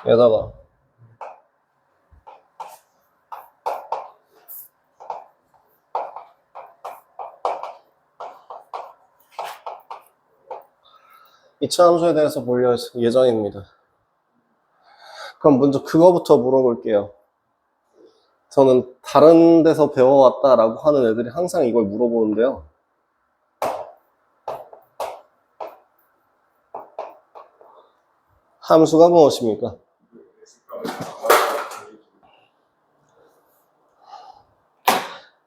에다가 이차 함수에 대해서 볼 예정입니다. 그럼 먼저 그거부터 물어볼게요. 저는 다른 데서 배워왔다라고 하는 애들이 항상 이걸 물어보는데요. 함수가 무엇입니까?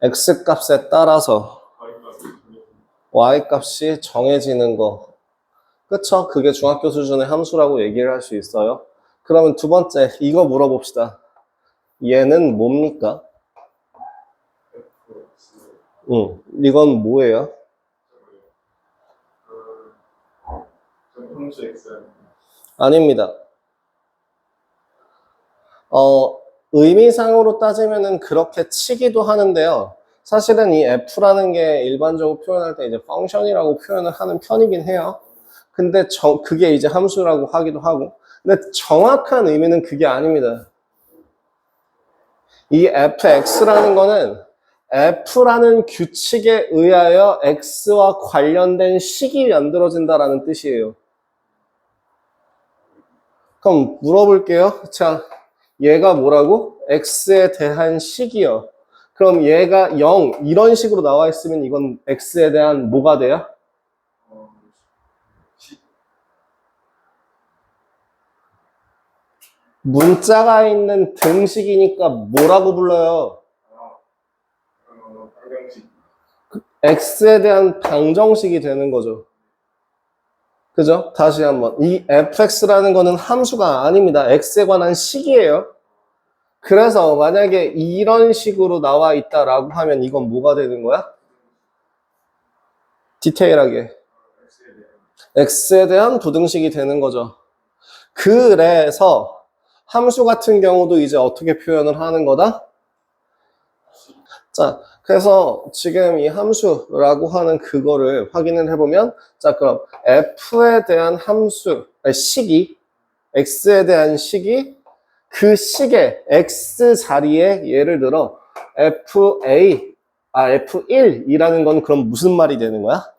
x값에 따라서 y값이 정해지는 거. 그쵸? 그게 중학교 수준의 함수라고 얘기를 할 수 있어요. 그러면 두 번째, 이거 물어봅시다. 얘는 뭡니까? 이건 뭐예요? 아닙니다. 의미상으로 따지면은 그렇게 치기도 하는데요. 사실은 이 f라는 게 일반적으로 표현할 때 이제 펑션이라고 표현을 하는 편이긴 해요. 근데 그게 이제 함수라고 하기도 하고. 근데 정확한 의미는 그게 아닙니다. 이 fx라는 거는 f라는 규칙에 의하여 x와 관련된 식이 만들어진다라는 뜻이에요. 그럼 물어볼게요. 자, 얘가 뭐라고? x에 대한 식이요. 그럼 얘가 0 이런 식으로 나와 있으면 이건 x에 대한 뭐가 돼요? 문자가 있는 등식이니까 뭐라고 불러요? x에 대한 방정식이 되는 거죠. 그죠? 다시 한번. 이 fx라는 거는 함수가 아닙니다. x에 관한 식이에요. 그래서 만약에 이런 식으로 나와 있다라고 하면 이건 뭐가 되는 거야? 디테일하게. x에 대한 부등식이 되는 거죠. 그래서 함수 같은 경우도 이제 어떻게 표현을 하는 거다? 자, 그래서 지금 이 함수라고 하는 그거를 확인을 해보면, 자, 그럼 f에 대한 함수, 식이, x에 대한 식이 그 식의 x 자리에 예를 들어 f1이라는 건 그럼 무슨 말이 되는 거야?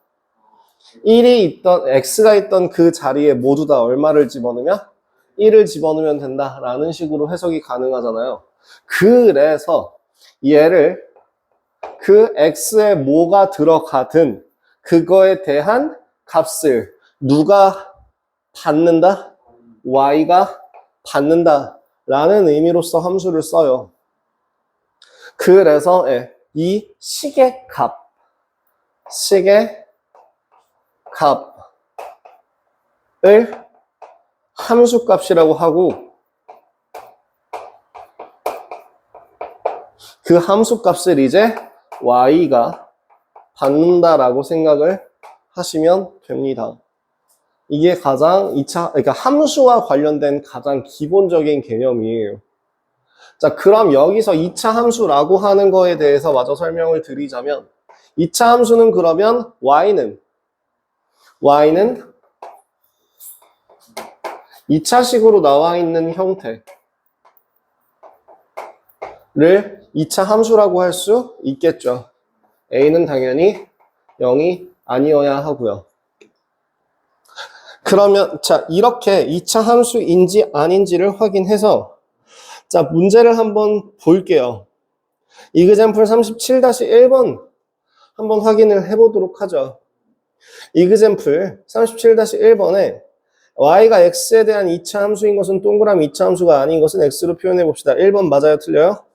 1이 있던, x가 있던 그 자리에 모두 다 얼마를 집어넣으면? 1을 집어넣으면 된다라는 식으로 해석이 가능하잖아요. 그래서 얘를 그 x에 뭐가 들어가든 그거에 대한 값을 누가 받는다? y가 받는다 라는 의미로서 함수를 써요. 그래서 이 식의 값을 함수값이라고 하고 그 함수값을 이제 y가 받는다라고 생각을 하시면 됩니다. 이게 가장 그러니까 함수와 관련된 가장 기본적인 개념이에요. 자, 그럼 여기서 2차 함수라고 하는 거에 대해서 마저 설명을 드리자면 2차 함수는 그러면 y는 2차식으로 나와 있는 형태를 2차 함수라고 할 수 있겠죠. a는 당연히 0이 아니어야 하고요. 그러면 자, 이렇게 2차 함수인지 아닌지를 확인해서 자, 문제를 한번 볼게요. 이그젬플 37-1번 한번 확인을 해보도록 하죠. 이그젬플 37-1번에 y가 x에 대한 2차 함수인 것은 동그라미 2차 함수가 아닌 것은 x로 표현해 봅시다. 1번 맞아요? 틀려요?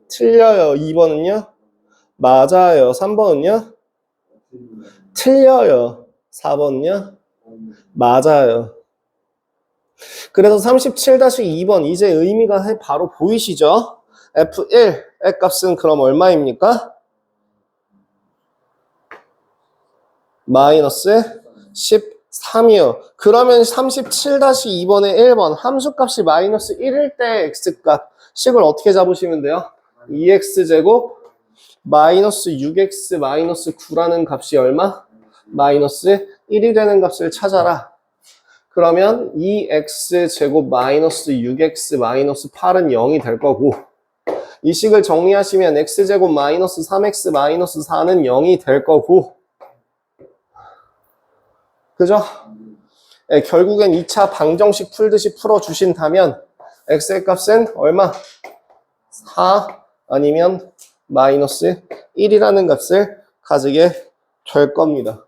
틀려요. 2번은요? 맞아요. 3번은요? 틀려요. 4번은요? 맞아요. 그래서 37-2번 이제 의미가 바로 보이시죠? F1의 값은 그럼 얼마입니까? 마이너스 13이요. 그러면 37-2번의 1번 함수값이 마이너스 1일 때 x값 식을 어떻게 잡으시면 돼요? 2x제곱 마이너스 6x 마이너스 9라는 값이 얼마? 마이너스 1이 되는 값을 찾아라. 그러면 2x제곱 마이너스 6x 마이너스 8은 0이 될 거고, 이 식을 정리하시면 x제곱 마이너스 3x 마이너스 4는 0이 될 거고, 그죠? 네, 결국엔 2차 방정식 풀듯이 풀어주신다면 x의 값은 얼마? 4 아니면 마이너스 1이라는 값을 가지게 될 겁니다.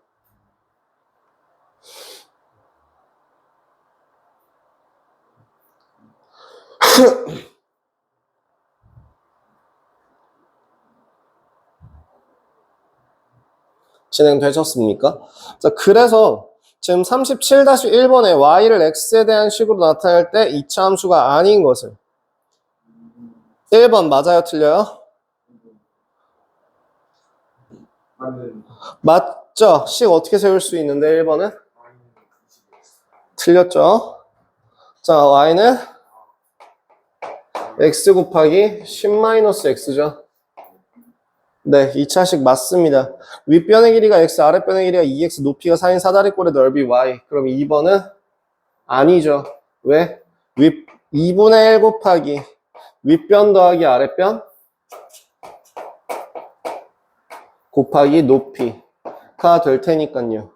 진행되셨습니까? 자, 그래서 지금 37-1번에 y를 x에 대한 식으로 나타낼 때 2차 함수가 아닌 것을 1번 맞아요? 틀려요? 맞죠? 식 어떻게 세울 수 있는데 1번은? 틀렸죠? 자, y는 x 곱하기 10-x죠. 네, 2차식 맞습니다. 윗변의 길이가 x, 아랫변의 길이가 2x, 높이가 4인 사다리꼴의 넓이 y. 그럼 2번은 아니죠. 왜? 2분의 1 곱하기 윗변 더하기 아랫변 곱하기 높이가 될 테니까요.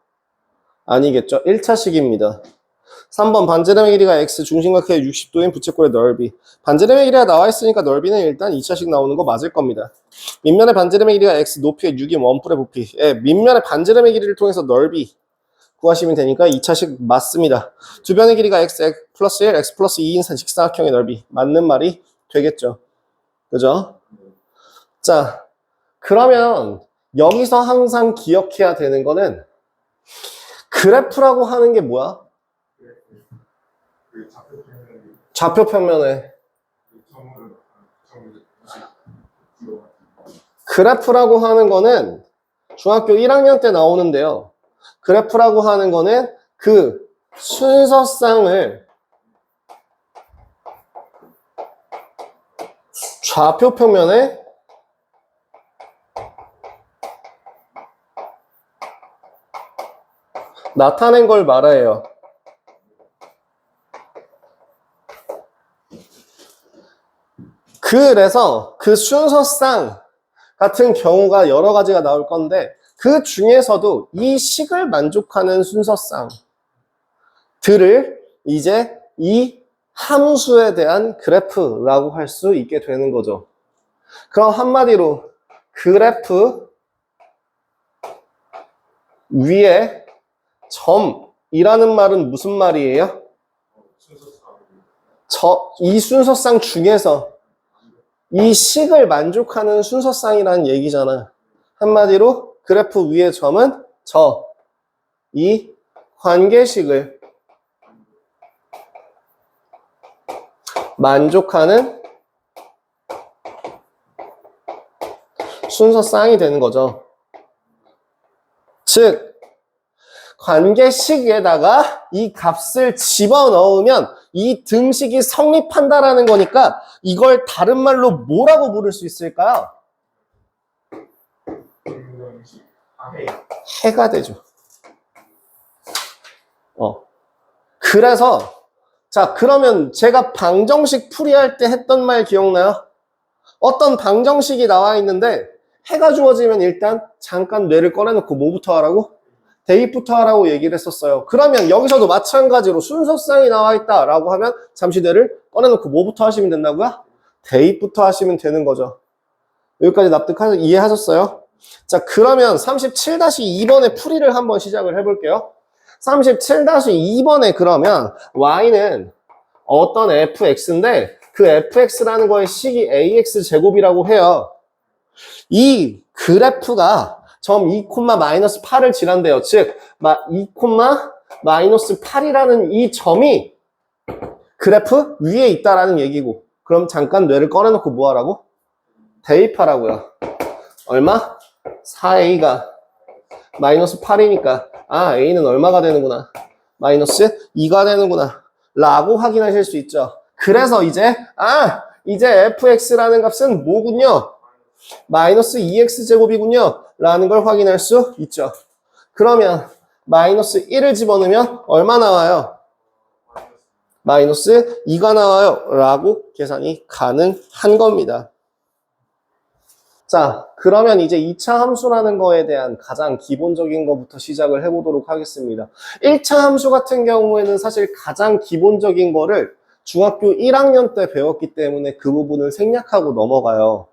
아니겠죠? 1차식입니다. 3번 반지름의 길이가 x, 중심각형의 60도인 부채꼴의 넓이. 반지름의 길이가 나와 있으니까 넓이는 일단 2차식 나오는 거 맞을 겁니다. 밑면의 반지름의 길이가 x, 높이가 6인 원뿔의 부피. 예, 밑면의 반지름의 길이를 통해서 넓이 구하시면 되니까 2차식 맞습니다. 두 변의 길이가 x 플러스 1, x 플러스 2인 직사각형의 넓이. 맞는 말이 되겠죠. 그죠? 자, 그러면 여기서 항상 기억해야 되는 거는 그래프라고 하는 게 뭐야? 좌표평면에 그래프라고 하는 거는 중학교 1학년 때 나오는데요. 그래프라고 하는 거는 그 순서쌍을 좌표평면에 나타낸 걸 말해요. 그래서 그 순서쌍 같은 경우가 여러 가지가 나올 건데 그 중에서도 이 식을 만족하는 순서쌍들을 이제 이 함수에 대한 그래프라고 할 수 있게 되는 거죠. 그럼 한마디로 그래프 위에 점이라는 말은 무슨 말이에요? 이 순서쌍 중에서 이 식을 만족하는 순서쌍이라는 얘기잖아. 한마디로 그래프 위의 점은 이 관계식을 만족하는 순서쌍이 되는 거죠. 즉 관계식에다가 이 값을 집어넣으면 이 등식이 성립한다라는 거니까 이걸 다른 말로 뭐라고 부를 수 있을까요? 해가 되죠. 그래서 자 그러면 제가 방정식 풀이할 때 했던 말 기억나요? 어떤 방정식이 나와 있는데 해가 주어지면 일단 잠깐 뇌를 꺼내놓고 뭐부터 하라고? 대입부터 하라고 얘기를 했었어요. 그러면 여기서도 마찬가지로 순서쌍이 나와 있다라고 하면 잠시 뇌를 꺼내놓고 뭐부터 하시면 된다고요? 대입부터 하시면 되는 거죠. 여기까지 이해하셨어요? 자, 그러면 37-2번의 풀이를 한번 시작을 해볼게요. 37-2번에 그러면 y는 어떤 fx인데 그 fx라는 거의 식이 ax 제곱이라고 해요. 이 그래프가 점 2, 마이너스 8을 지난대요. 즉 2, 마이너스 8이라는 이 점이 그래프 위에 있다라는 얘기고 그럼 잠깐 뇌를 꺼내놓고 뭐 하라고? 대입하라고요. 얼마? 4a가 마이너스 8이니까 a는 얼마가 되는구나. 마이너스 2가 되는구나. 라고 확인하실 수 있죠. 그래서 이제 fx라는 값은 뭐군요? 마이너스 2x 제곱이군요. 라는 걸 확인할 수 있죠. 그러면 마이너스 1을 집어넣으면 얼마 나와요? 마이너스 2가 나와요 라고 계산이 가능한 겁니다. 자, 그러면 이제 2차 함수라는 거에 대한 가장 기본적인 것부터 시작을 해보도록 하겠습니다. 1차 함수 같은 경우에는 사실 가장 기본적인 거를 중학교 1학년 때 배웠기 때문에 그 부분을 생략하고 넘어가요.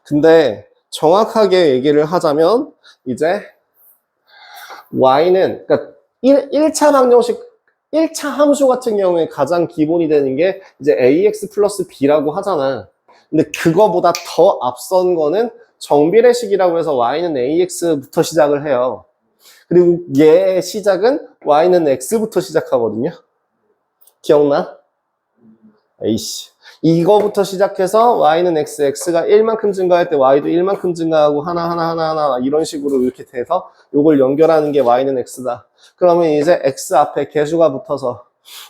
근데 정확하게 얘기를 하자면 이제 y는 그러니까 1차 방정식 1차 함수 같은 경우에 가장 기본이 되는 게 이제 ax 플러스 b라고 하잖아. 근데 그거보다 더 앞선 거는 정비례식이라고 해서 y는 ax부터 시작을 해요. 그리고 얘의 시작은 y는 x부터 시작하거든요. 기억나? 에이씨. 이거부터 시작해서 y는 x, x가 1만큼 증가할 때 y도 1만큼 증가하고 하나 이런 식으로 이렇게 돼서 이걸 연결하는 게 y는 x다. 그러면 이제 x 앞에 개수가 붙어서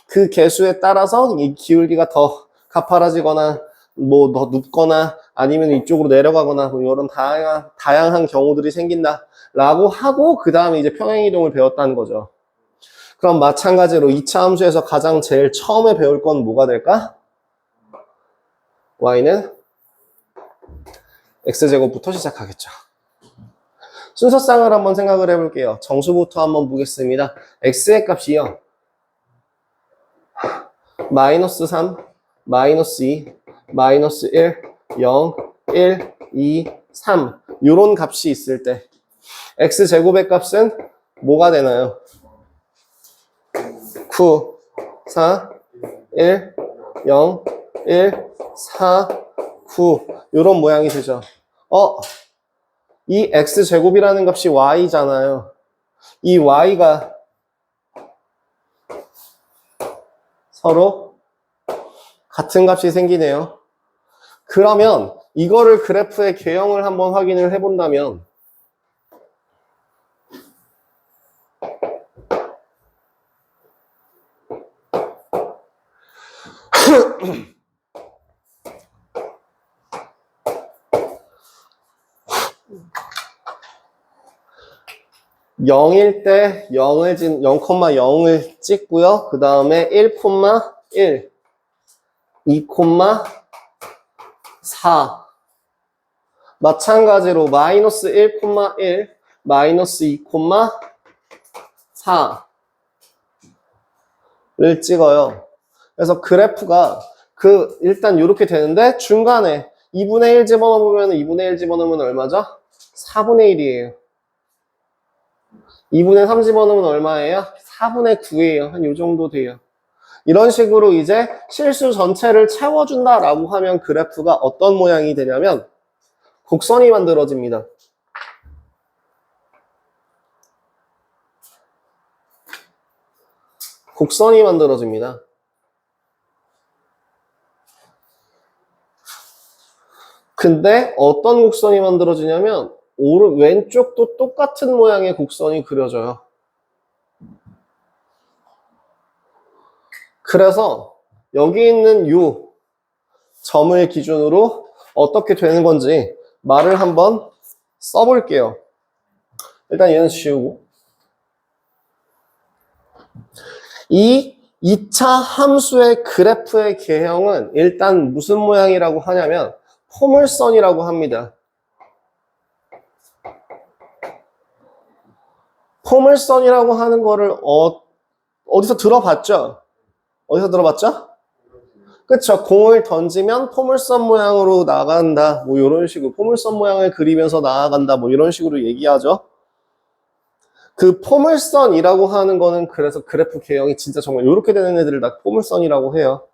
그 개수에 따라서 이 기울기가 더 가파라지거나 뭐 더 눕거나 아니면 이쪽으로 내려가거나 뭐 이런 다양한 경우들이 생긴다 라고 하고 그 다음에 이제 평행이동을 배웠다는 거죠. 그럼 마찬가지로 2차 함수에서 가장 제일 처음에 배울 건 뭐가 될까? y는 x제곱부터 시작하겠죠. 순서상을 한번 생각을 해볼게요. 정수부터 한번 보겠습니다. x의 값이요. 마이너스 3, 마이너스 2, 마이너스 1, 0, 1, 2, 3 이런 값이 있을 때 x제곱의 값은 뭐가 되나요? 9, 4, 1, 0, 1, 4, 9 이런 모양이 되죠. 이 x제곱이라는 값이 y잖아요. 이 y가 서로 같은 값이 생기네요. 그러면 이거를 그래프의 개형을 한번 확인을 해본다면 (0일) 때 0,0을 찍고요. 그 다음에 1,1, 2,4 마찬가지로 마이너스 1,1, 마이너스 2,4를 찍어요. 그래서 그래프가 일단 이렇게 되는데 중간에 2분의 1 집어넣으면 2분의 1 집어넣으면 얼마죠? 4분의 1이에요. 2분의 3 집어넣으면 얼마예요? 4분의 9예요. 한 요 정도 돼요. 이런 식으로 이제 실수 전체를 채워준다라고 하면 그래프가 어떤 모양이 되냐면 곡선이 만들어집니다. 곡선이 만들어집니다. 근데 어떤 곡선이 만들어지냐면 왼쪽도 똑같은 모양의 곡선이 그려져요. 그래서 여기 있는 요 점을 기준으로 어떻게 되는 건지 말을 한번 써볼게요. 일단 얘는 지우고 이 2차 함수의 그래프의 개형은 일단 무슨 모양이라고 하냐면 포물선이라고 합니다. 포물선이라고 하는 거를 어디서 들어봤죠? 어디서 들어봤죠? 그쵸. 공을 던지면 포물선 모양으로 나간다. 뭐 이런 식으로 포물선 모양을 그리면서 나아간다. 뭐 이런 식으로 얘기하죠. 그 포물선이라고 하는 거는 그래서 그래프 개형이 진짜 정말 이렇게 되는 애들을 다 포물선이라고 해요.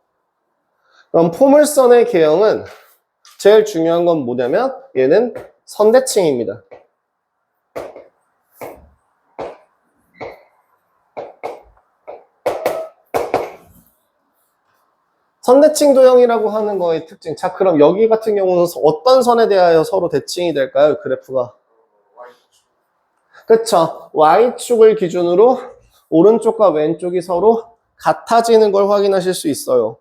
그럼 포물선의 개형은 제일 중요한 건 뭐냐면 얘는 선대칭입니다. 선대칭 도형이라고 하는 거의 특징. 자, 그럼 여기 같은 경우는 어떤 선에 대하여 서로 대칭이 될까요? 그래프가. 그쵸. Y축을 기준으로 오른쪽과 왼쪽이 서로 같아지는 걸 확인하실 수 있어요.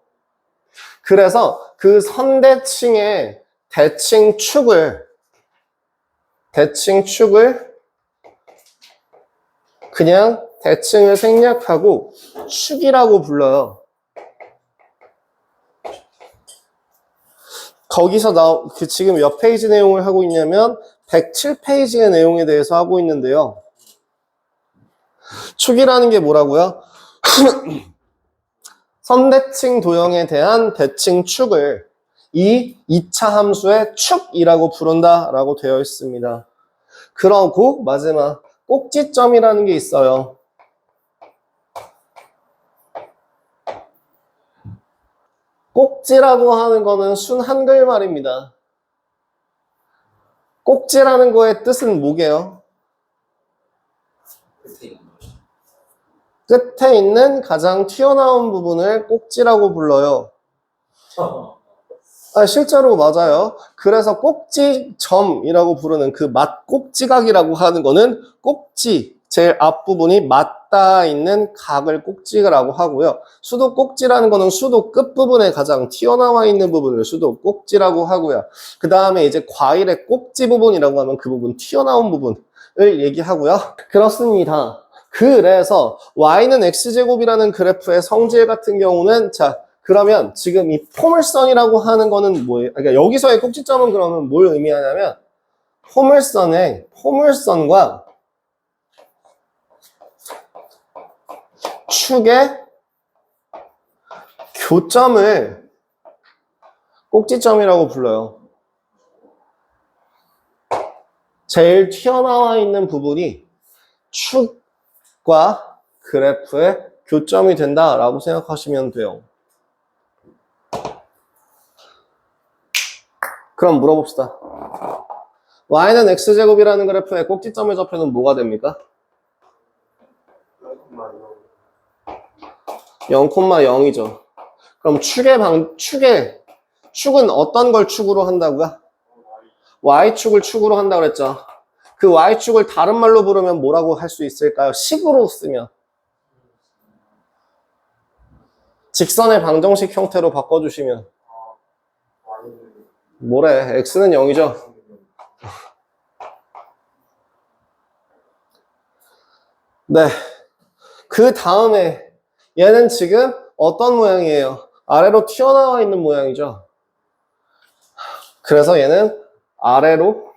그래서 그 선대칭의 대칭축을 그냥 대칭을 생략하고 축이라고 불러요. 거기서 지금 몇 페이지 내용을 하고 있냐면 107페이지의 내용에 대해서 하고 있는데요. 축이라는 게 뭐라고요? 선대칭 도형에 대한 대칭 축을 이 2차 함수의 축이라고 부른다라고 되어 있습니다. 그러고 마지막 꼭지점이라는 게 있어요. 꼭지라고 하는 거는 순 한글말입니다. 꼭지라는 거의 뜻은 뭐게요? 끝에 있는 가장 튀어나온 부분을 꼭지라고 불러요. 실제로 맞아요. 그래서 꼭지점이라고 부르는 그 맞꼭지각이라고 하는 거는 꼭지, 제일 앞부분이 맞닿아 있는 각을 꼭지라고 하고요. 수도 꼭지라는 거는 수도 끝부분에 가장 튀어나와 있는 부분을 수도 꼭지라고 하고요. 그 다음에 이제 과일의 꼭지 부분이라고 하면 그 부분 튀어나온 부분을 얘기하고요. 그렇습니다. 그래서 y는 x제곱이라는 그래프의 성질 같은 경우는 그러면 지금 이 포물선이라고 하는 거는 뭐예요? 그러니까 여기서의 꼭지점은 그러면 뭘 의미하냐면 포물선과 축의 교점을 꼭지점이라고 불러요. 제일 튀어나와 있는 부분이 축과 그래프의 교점이 된다라고 생각하시면 돼요. 그럼 물어봅시다. y는 x제곱이라는 그래프의 꼭지점의 좌표는 뭐가 됩니까? 0,0이죠. 그럼 축은 어떤 걸 축으로 한다고요? y축을 축으로 한다고 그랬죠. 그 y축을 다른 말로 부르면 뭐라고 할 수 있을까요? 식으로 쓰면. 직선의 방정식 형태로 바꿔주시면. 뭐래? x는 0이죠. 네. 그 다음에 얘는 지금 어떤 모양이에요? 아래로 튀어나와 있는 모양이죠. 그래서 얘는 아래로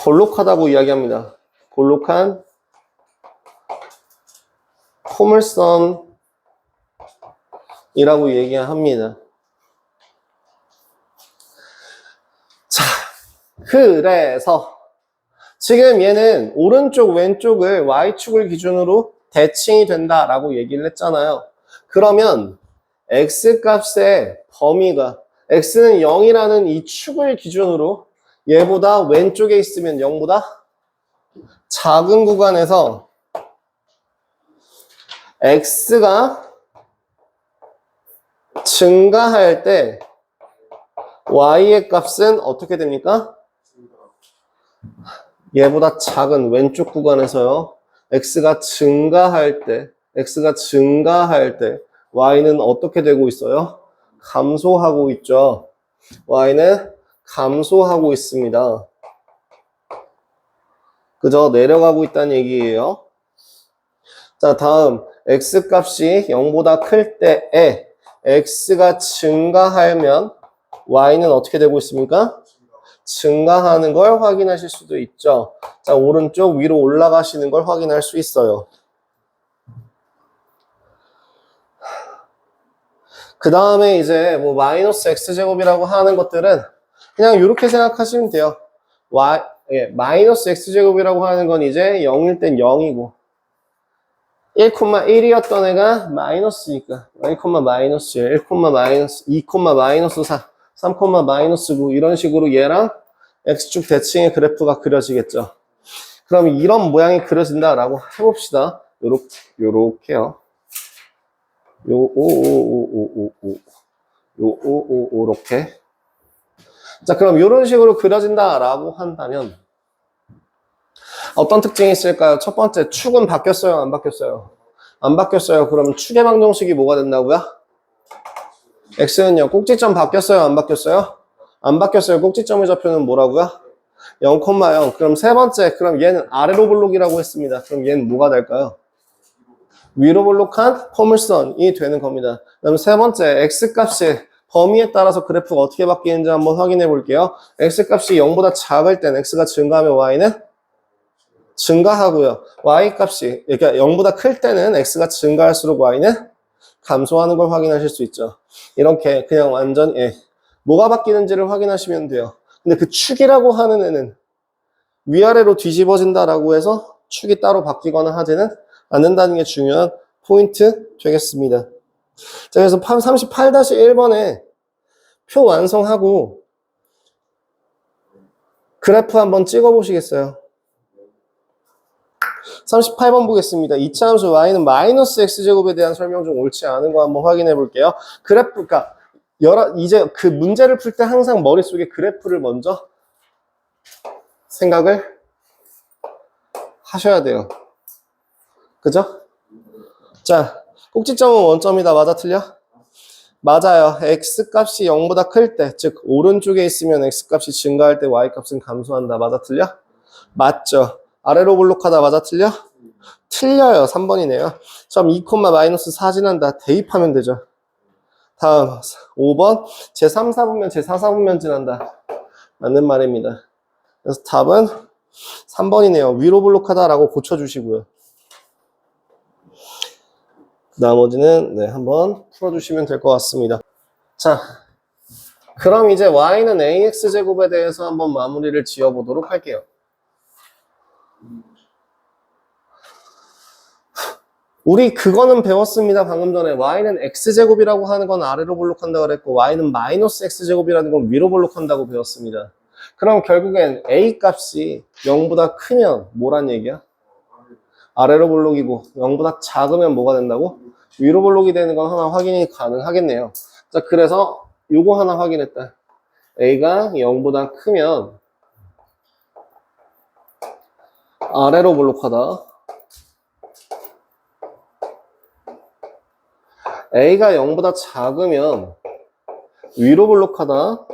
볼록하다고 이야기합니다. 볼록한 포물선이라고 얘기합니다. 자, 그래서 지금 얘는 오른쪽 왼쪽을 y축을 기준으로 대칭이 된다라고 얘기를 했잖아요. 그러면 x값의 범위가 x는 0이라는 이 축을 기준으로 얘보다 왼쪽에 있으면 0보다 작은 구간에서 x가 증가할 때 y의 값은 어떻게 됩니까? 얘보다 작은 왼쪽 구간에서요. x가 증가할 때 y는 어떻게 되고 있어요? 감소하고 있죠. y는 감소하고 있습니다. 그죠? 내려가고 있다는 얘기예요. 자, 다음 x값이 0보다 클 때에 x가 증가하면 y는 어떻게 되고 있습니까? 증가하는 걸 확인하실 수도 있죠. 자, 오른쪽 위로 올라가시는 걸 확인할 수 있어요. 그 다음에 이제 뭐 마이너스 x제곱이라고 하는 것들은 그냥 이렇게 생각하시면 돼요. 마이너스 x제곱이라고 하는 건 이제 0일 땐 0이고 1,1이었던 애가 마이너스니까 1, 마이너스 1, 1, 마이너스 2, 마이너스 4, 3, 마이너스 9 이런 식으로 얘랑 x축 대칭의 그래프가 그려지겠죠. 그럼 이런 모양이 그려진다라고 해봅시다. 요렇게요. 요렇게. 자, 그럼 이런 식으로 그려진다라고 한다면 어떤 특징이 있을까요? 첫 번째, 축은 바뀌었어요? 안 바뀌었어요? 안 바뀌었어요. 그럼 축의 방정식이 뭐가 된다고요? x는요, 꼭지점 바뀌었어요? 안 바뀌었어요? 안 바뀌었어요. 꼭지점의 좌표는 뭐라고요? 0,0. 그럼 세 번째, 그럼 얘는 아래로 볼록이라고 했습니다. 그럼 얘는 뭐가 될까요? 위로 볼록한 포물선이 되는 겁니다. 그다음 세 번째, x값이 범위에 따라서 그래프가 어떻게 바뀌는지 한번 확인해 볼게요. x값이 0보다 작을 땐 x가 증가하면 y는 증가하고요. y값이 그러니까 0보다 클 때는 x가 증가할수록 y는 감소하는 걸 확인하실 수 있죠. 이렇게 그냥 완전 뭐가 바뀌는지를 확인하시면 돼요. 근데 그 축이라고 하는 애는 위아래로 뒤집어진다라고 해서 축이 따로 바뀌거나 하지는 않는다는 게 중요한 포인트 되겠습니다. 자, 그래서 38-1번에 표 완성하고 그래프 한번 찍어 보시겠어요? 38번 보겠습니다. 2차 함수 y는 마이너스 x제곱에 대한 설명 중 옳지 않은 거 한번 확인해 볼게요. 그래프, 그러니까 이제 그 문제를 풀 때 항상 머릿속에 그래프를 먼저 생각을 하셔야 돼요. 그죠? 자, 꼭지점은 원점이다. 맞아, 틀려? 맞아요. x값이 0보다 클 때, 즉 오른쪽에 있으면 x값이 증가할 때 y값은 감소한다. 맞아, 틀려? 맞죠. 아래로 볼록하다. 맞아, 틀려? 틀려요. 3번이네요. 점 2, 마이너스 4 지난다. 대입하면 되죠. 다음 5번 제3, 4분면 제4, 4분면 지난다. 맞는 말입니다. 그래서 답은 3번이네요. 위로 볼록하다라고 고쳐주시고요. 나머지는 한번 풀어주시면 될 것 같습니다. 자, 그럼 이제 y는 ax제곱에 대해서 한번 마무리를 지어보도록 할게요. 우리 그거는 배웠습니다. 방금 전에 y는 x제곱이라고 하는 건 아래로 볼록한다고 그랬고 y는 마이너스 x제곱이라는 건 위로 볼록한다고 배웠습니다. 그럼 결국엔 a 값이 0보다 크면 뭐란 얘기야? 아래로 볼록이고 0보다 작으면 뭐가 된다고? 위로 볼록이 되는 건 하나 확인이 가능하겠네요. 자, 그래서 요거 하나 확인했다. a가 0보다 크면 아래로 볼록하다. a가 0보다 작으면 위로 볼록하다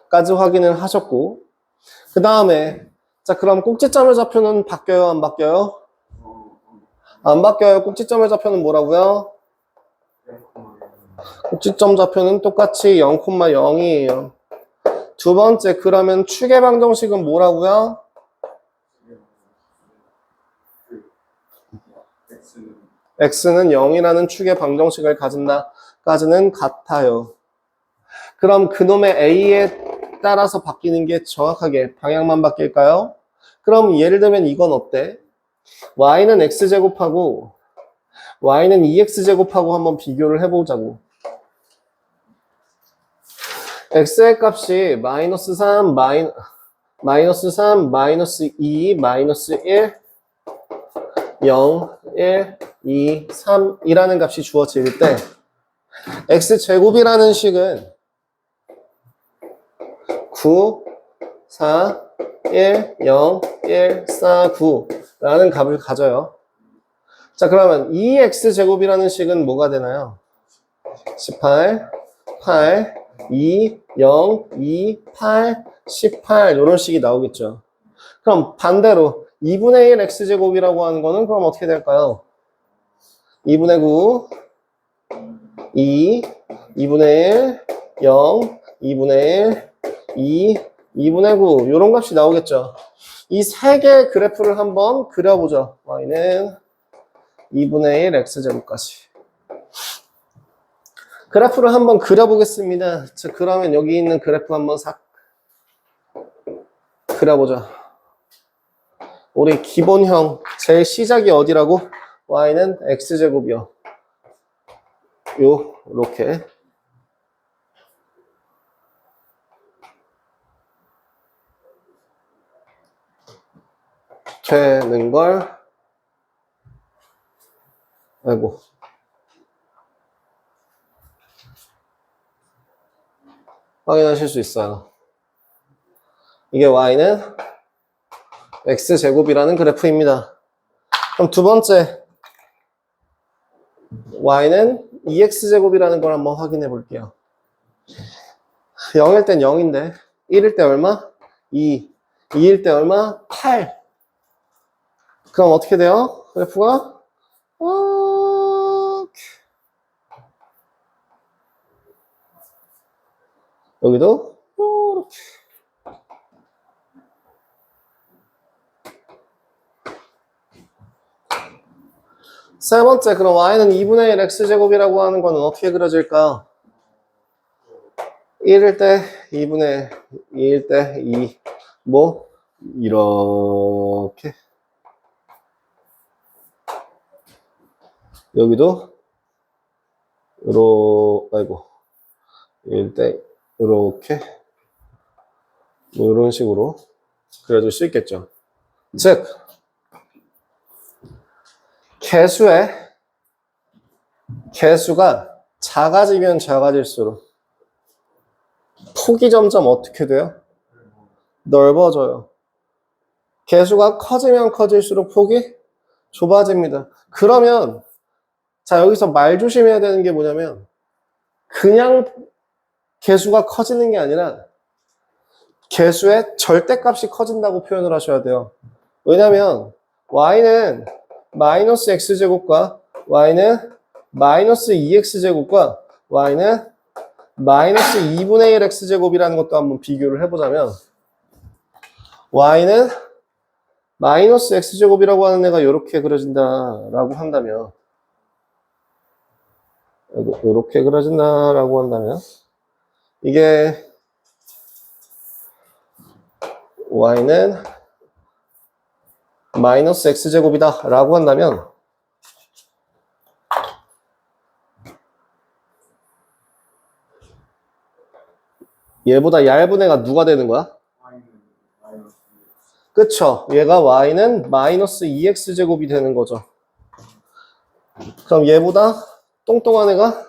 까지 확인을 하셨고, 그 다음에 자, 그럼 꼭지점의 좌표는 바뀌어요? 안 바뀌어요? 안 바뀌어요. 꼭지점의 좌표는 뭐라고요? 꼭지점 좌표는 똑같이 0,0이에요. 두 번째, 그러면 축의 방정식은 뭐라고요? x는 0이라는 축의 방정식을 가진다까지는 같아요. 그럼 그놈의 a에 따라서 바뀌는 게 정확하게 방향만 바뀔까요? 그럼 예를 들면 이건 어때? y는 x제곱하고 y는 2x제곱하고 한번 비교를 해보자고. x의 값이 마이너스 3, 마이너스 3, 마이너스 2, 마이너스 1, 0, 1, 2, 3이라는 값이 주어질 때 x제곱이라는 식은 9, 4, 1, 0, 1, 4, 9라는 값을 가져요. 자, 그러면 2x제곱이라는 식은 뭐가 되나요? 18, 8, 2, 0, 2, 8, 18 이런 식이 나오겠죠. 그럼 반대로 2분의 1 x제곱이라고 하는 거는 그럼 어떻게 될까요? 2분의 9, 2, 2분의 1, 0, 2분의 1, 2분의 9 이런 값이 나오겠죠. 이 세 개의 그래프를 한번 그려보죠. y는 2분의 1 x제곱까지. 그래프를 한번 그려보겠습니다. 자, 그러면 여기 있는 그래프 한번 싹 그려보죠. 우리 기본형 제일 시작이 어디라고? y는 x제곱이요. 요렇게 되는 걸 아이고 확인하실 수 있어요. 이게 y는 x제곱이라는 그래프입니다. 그럼 두 번째 y는 2x제곱이라는 걸 한번 확인해 볼게요. 0일 땐 0인데 1일 때 얼마? 2. 2일 때 얼마? 8. 그럼 어떻게 돼요? 그래프가 이렇게. 여기도 이렇게. 세 번째, 그럼 y는 2분의 1 x제곱이라고 하는 거는 어떻게 그려질까요? 1일 때 2분의 2일 때 2, 뭐 이렇게. 여기도 아이고 1일 때 이렇게 뭐 이런 식으로 그려줄 수 있겠죠. 즉 개수가 작아지면 작아질수록 폭이 점점 어떻게 돼요? 넓어져요. 개수가 커지면 커질수록 폭이 좁아집니다. 그러면 자, 여기서 말 조심해야 되는 게 뭐냐면 그냥 개수가 커지는 게 아니라 개수의 절대값이 커진다고 표현을 하셔야 돼요. 왜냐면 y는 마이너스 x제곱과 y는 마이너스 2x제곱과 y는 마이너스 2분의 1 x제곱이라는 것도 한번 비교를 해보자면 y는 마이너스 x제곱이라고 하는 애가 이렇게 그려진다라고 한다면 이렇게 그려진다라고 한다면 이게 y는 마이너스 x제곱이다 라고 한다면 얘보다 얇은 애가 누가 되는 거야? 그쵸? 얘가 y는 마이너스 2x제곱이 되는 거죠. 그럼 얘보다 똥똥한 애가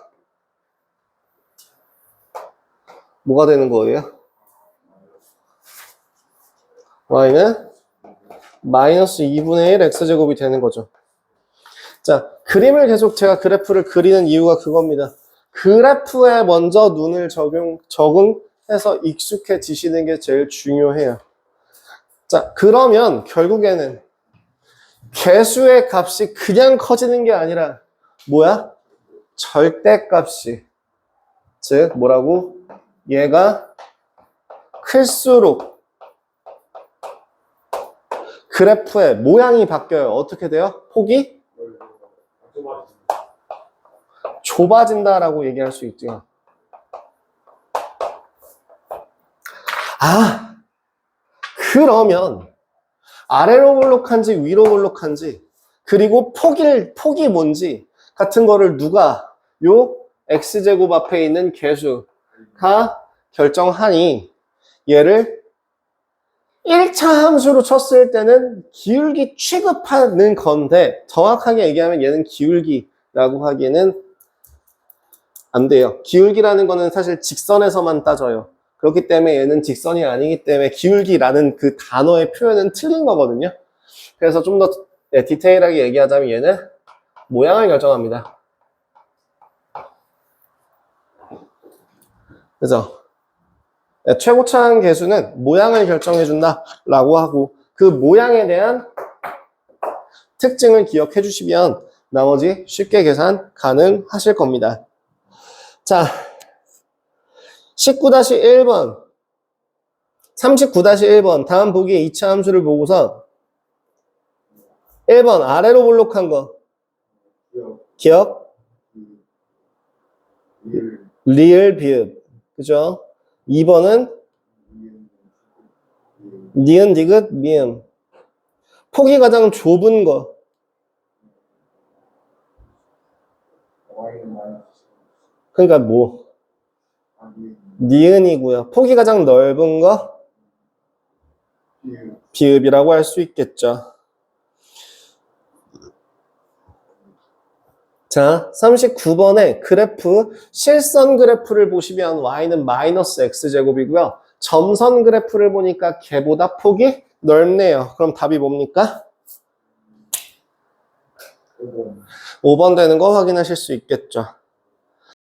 뭐가 되는 거예요? y는 마이너스 2분의 1 x제곱이 되는 거죠. 자, 그림을 계속 제가 그래프를 그리는 이유가 그겁니다. 그래프에 먼저 눈을 적응해서 익숙해지시는 게 제일 중요해요. 자, 그러면 결국에는 개수의 값이 그냥 커지는 게 아니라 뭐야? 절대값이. 즉 뭐라고? 얘가 클수록 그래프의 모양이 바뀌어요. 어떻게 돼요? 폭이 좁아진다라고 얘기할 수 있죠. 아, 그러면 아래로 볼록한지 위로 볼록한지 그리고 폭이 뭔지 같은 거를 누가 요 x제곱 앞에 있는 개수가 결정하니 얘를 1차 함수로 쳤을 때는 기울기 취급하는 건데 정확하게 얘기하면 얘는 기울기라고 하기에는 안 돼요. 기울기라는 거는 사실 직선에서만 따져요. 그렇기 때문에 얘는 직선이 아니기 때문에 기울기라는 그 단어의 표현은 틀린 거거든요. 그래서 좀 더 디테일하게 얘기하자면 얘는 모양을 결정합니다. 그죠? 최고차항 개수는 모양을 결정해준다 라고 하고 그 모양에 대한 특징을 기억해 주시면 나머지 쉽게 계산 가능하실 겁니다. 자, 19-1번 39-1번 다음 보기에 2차 함수를 보고서 1번 아래로 볼록한 거 기억? 리을 비읍 그죠? 2번은 니은 디귿 미음 폭이 가장 좁은 거 그러니까 뭐 니은이고요. 폭이 가장 넓은 거 비읍이라고 할 수 있겠죠. 자, 39번에 그래프, 실선 그래프를 보시면 y는 마이너스 x제곱이고요. 점선 그래프를 보니까 걔보다 폭이 넓네요. 그럼 답이 뭡니까? 5번 되는 거 확인하실 수 있겠죠.